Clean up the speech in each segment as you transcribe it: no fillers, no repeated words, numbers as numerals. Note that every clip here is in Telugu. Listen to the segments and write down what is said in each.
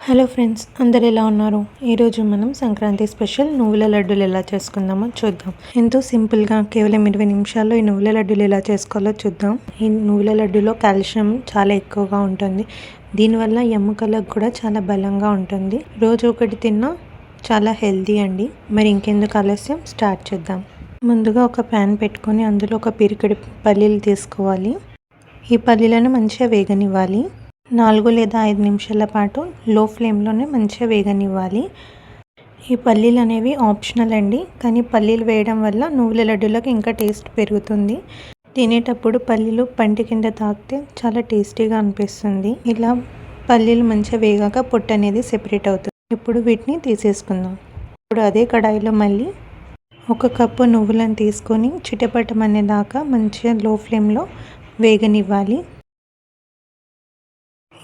హలో ఫ్రెండ్స్, అందరు ఎలా ఉన్నారు? ఈరోజు మనం సంక్రాంతి స్పెషల్ నువ్వుల లడ్డూలు ఎలా చేసుకుందామో చూద్దాం. ఎంతో సింపుల్గా కేవలం 20 నిమిషాల్లో ఈ నువ్వుల లడ్డూలు ఎలా చేసుకోవాలో చూద్దాం. ఈ నువ్వుల లడ్డూలో కాల్షియం చాలా ఎక్కువగా ఉంటుంది. దీనివల్ల ఎముకలకు కూడా చాలా బలంగా ఉంటుంది. రోజు ఒకటి తిన్నా చాలా హెల్తీ అండి. మరి ఇంకెందుకు ఆలస్యం, స్టార్ట్ చేద్దాం. ముందుగా ఒక ప్యాన్ పెట్టుకొని అందులో ఒక పిరికెడు పల్లీలు తీసుకోవాలి. ఈ పల్లీలను మంచిగా వేగనివ్వాలి. 4 లేదా 5 నిమిషాల పాటు లో ఫ్లేమ్లోనే మంచిగా వేగనివ్వాలి. ఈ పల్లీలు అనేవి ఆప్షనల్ అండి, కానీ పల్లీలు వేయడం వల్ల నువ్వుల లడ్డూలకు ఇంకా టేస్ట్ పెరుగుతుంది. తినేటప్పుడు పల్లీలు పంటి కింద తాకితే చాలా టేస్టీగా అనిపిస్తుంది. ఇలా పల్లీలు మంచిగా వేగాక పొట్టు అనేది సెపరేట్ అవుతుంది. ఇప్పుడు వీటిని తీసేసుకుందాం. ఇప్పుడు అదే కడాయిలో మళ్ళీ 1 కప్పు నువ్వులను తీసుకొని చిటపటమనేదాకా మంచిగా లో ఫ్లేమ్లో వేగనివ్వాలి.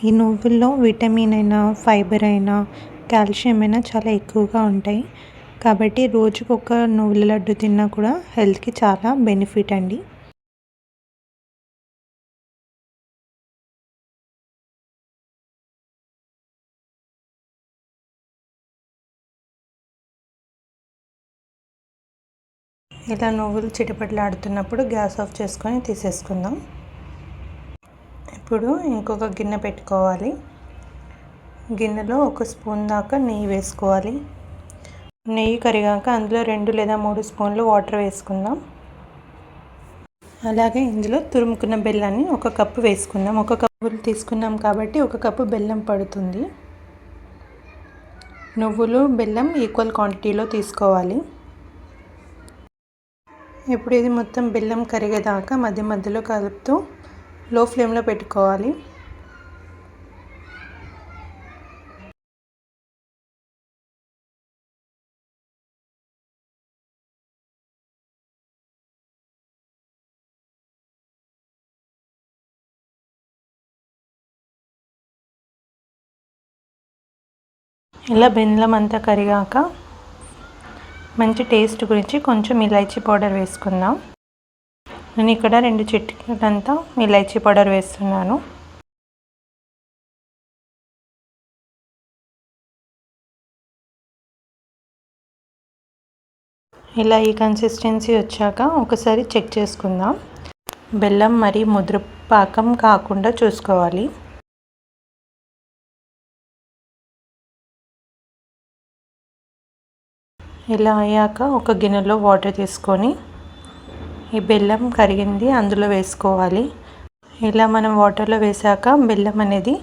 ఈ నువ్వుల్లో విటమిన్ అయినా, ఫైబర్ అయినా, కాల్షియం అయినా చాలా ఎక్కువగా ఉంటాయి. కాబట్టి రోజుకు ఒక నువ్వుల లడ్డు తిన్నా కూడా హెల్త్కి చాలా బెనిఫిట్ అండి. ఇలా నువ్వులు చిటపటలాడుతున్నప్పుడు గ్యాస్ ఆఫ్ చేసుకొని తీసేసుకుందాం. ఇప్పుడు ఇంకొక గిన్నె పెట్టుకోవాలి. గిన్నెలో 1 స్పూన్ దాకా నెయ్యి వేసుకోవాలి. నెయ్యి కరిగాక అందులో 2 లేదా 3 స్పూన్లు వాటర్ వేసుకుందాం. అలాగే ఇందులో తురుముకున్న బెల్లాన్ని 1 కప్పు వేసుకుందాం. 1 కప్పు తీసుకున్నాం కాబట్టి 1 కప్పు బెల్లం పడుతుంది. నువ్వులు, బెల్లం ఈక్వల్ క్వాంటిటీలో తీసుకోవాలి. ఇప్పుడు ఇది మొత్తం బెల్లం కరిగేదాకా మధ్య మధ్యలో కలుపుతూ లో ఫ్లేమ్లో పెట్టుకోవాలి. ఇలా బెల్లం అంతా కరిగాక మంచి టేస్ట్ గురించి కొంచెం ఇలాచీ పౌడర్ వేసుకుందాం. నేను ఇక్కడ 2 చిటికెలంతా ఇలాచీ పౌడర్ వేస్తున్నాను. ఇలా ఈ కన్సిస్టెన్సీ వచ్చాక ఒకసారి చెక్ చేసుకుందాం. బెల్లం మరి ముద్ర పాకం కాకుండా చూసుకోవాలి. ఇలా అయ్యాక ఒక గిన్నెలో వాటర్ తీసుకొని ఈ బెల్లం కరిగింది అందులో వేసుకోవాలి. ఇలా మనం వాటర్లో వేసాక బెల్లం అనేది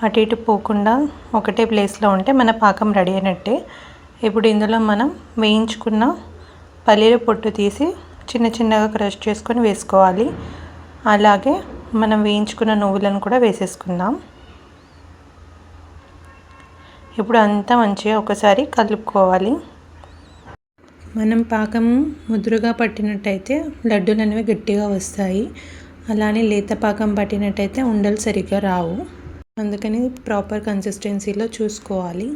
అటు ఇటు పోకుండా ఒకటే ప్లేస్లో ఉంటే మన పాకం రెడీ అయినట్టే. ఇప్పుడు ఇందులో మనం వేయించుకున్న పల్లీల పొట్టు తీసి చిన్న చిన్నగా క్రష్ చేసుకొని వేసుకోవాలి. అలాగే మనం వేయించుకున్న నువ్వులను కూడా వేసేసుకుందాం. ఇప్పుడు అంతా మంచిగా ఒకసారి కలుపుకోవాలి. మనం పాకం ముదురుగా పట్టినట్టయితే లడ్డూలు అనేవి గట్టిగా వస్తాయి. అలానే లేత పాకం పట్టినట్టయితే ఉండలు సరిగ్గా రావు. అందుకని ప్రాపర్ కన్సిస్టెన్సీలో చూసుకోవాలి.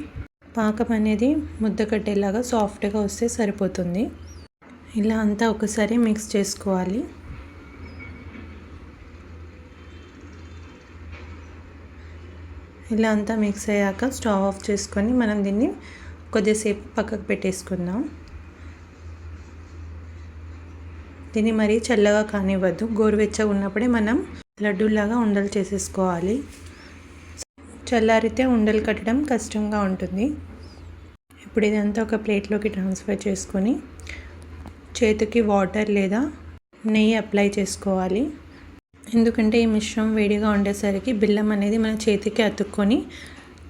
పాకం అనేది ముద్ద కట్టేలాగా సాఫ్ట్గా వస్తే సరిపోతుంది. ఇలా అంతా ఒకసారి మిక్స్ చేసుకోవాలి. ఇలా అంతా మిక్స్ అయ్యాక స్టవ్ ఆఫ్ చేసుకొని మనం దీన్ని కొద్దిసేపు పక్కకు పెట్టేసుకుందాం. దీన్ని మరీ చల్లగా కానివ్వద్దు. గోరువెచ్చగా ఉన్నప్పుడే మనం లడ్డూలాగా ఉండలు చేసేసుకోవాలి. చల్లారితే ఉండలు కట్టడం కష్టంగా ఉంటుంది. ఇప్పుడు ఇదంతా ఒక ప్లేట్లోకి ట్రాన్స్ఫర్ చేసుకొని చేతికి వాటర్ లేదా నెయ్యి అప్లై చేసుకోవాలి. ఎందుకంటే ఈ మిశ్రమం వేడిగా ఉండేసరికి బెల్లం అనేది మన చేతికి అతుక్కొని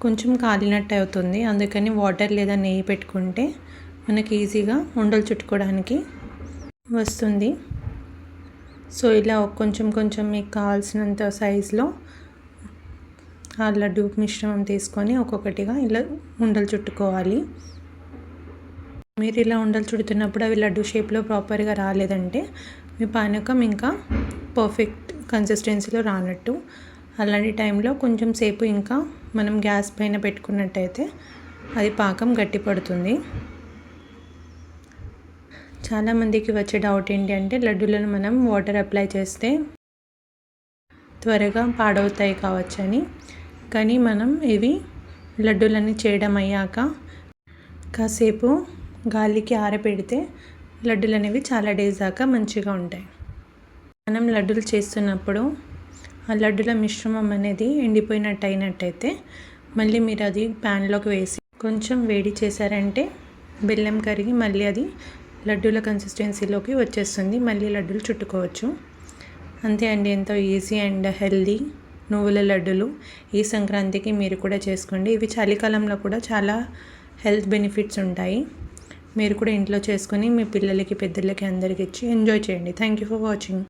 కొంచెం కాలినట్టు అవుతుంది. అందుకని వాటర్ లేదా నెయ్యి పెట్టుకుంటే మనకి ఈజీగా ఉండలు చుట్టుకోవడానికి వస్తుంది. సో ఇలా కొంచెం కొంచెం మీకు కావాల్సినంత సైజులో ఆ లడ్డు మిశ్రమం తీసుకొని ఒక్కొక్కటిగా ఇలా ఉండలు చుట్టుకోవాలి. మీరు ఇలా ఉండలు చుడుతున్నప్పుడు అవి లడ్డు షేప్లో ప్రాపర్గా రాలేదంటే మీ పానకం ఇంకా పర్ఫెక్ట్ కన్సిస్టెన్సీలో రానట్టు. అలాంటి టైంలో కొంచెం సేపు ఇంకా మనం గ్యాస్ పైన పెట్టుకున్నట్టయితే అది పాకం గట్టి పడుతుంది. చాలామందికి వచ్చే డౌట్ ఏంటి అంటే లడ్డూలను మనం వాటర్ అప్లై చేస్తే త్వరగా పాడవుతాయి కావచ్చని. కానీ మనం ఇవి లడ్డూలన్నీ చేయడం అయ్యాక కాసేపు గాలికి ఆరబెడితే లడ్డూలు అనేవి చాలా డేస్ దాకా మంచిగా ఉంటాయి. మనం లడ్డూలు చేస్తున్నప్పుడు ఆ లడ్డూల మిశ్రమం అనేది ఎండిపోయినట్టు అయినట్టయితే మళ్ళీ మీరు అది ప్యాన్లోకి వేసి కొంచెం వేడి చేశారంటే బెల్లం కరిగి మళ్ళీ అది లడ్డూల కన్సిస్టెన్సీలోకి వచ్చేస్తుంది. మళ్ళీ లడ్డూలు చుట్టుకోవచ్చు. అంతే అండి, ఎంతో ఈజీ అండ్ హెల్దీ నువ్వుల లడ్డూలు ఈ సంక్రాంతికి మీరు కూడా చేసుకోండి. ఇవి చలికాలంలో కూడా చాలా హెల్త్ బెనిఫిట్స్ ఉంటాయి. మీరు కూడా ఇంట్లో చేసుకొని మీ పిల్లలకి, పెద్దలకి అందరికీ ఇచ్చి ఎంజాయ్ చేయండి. Thank you for watching.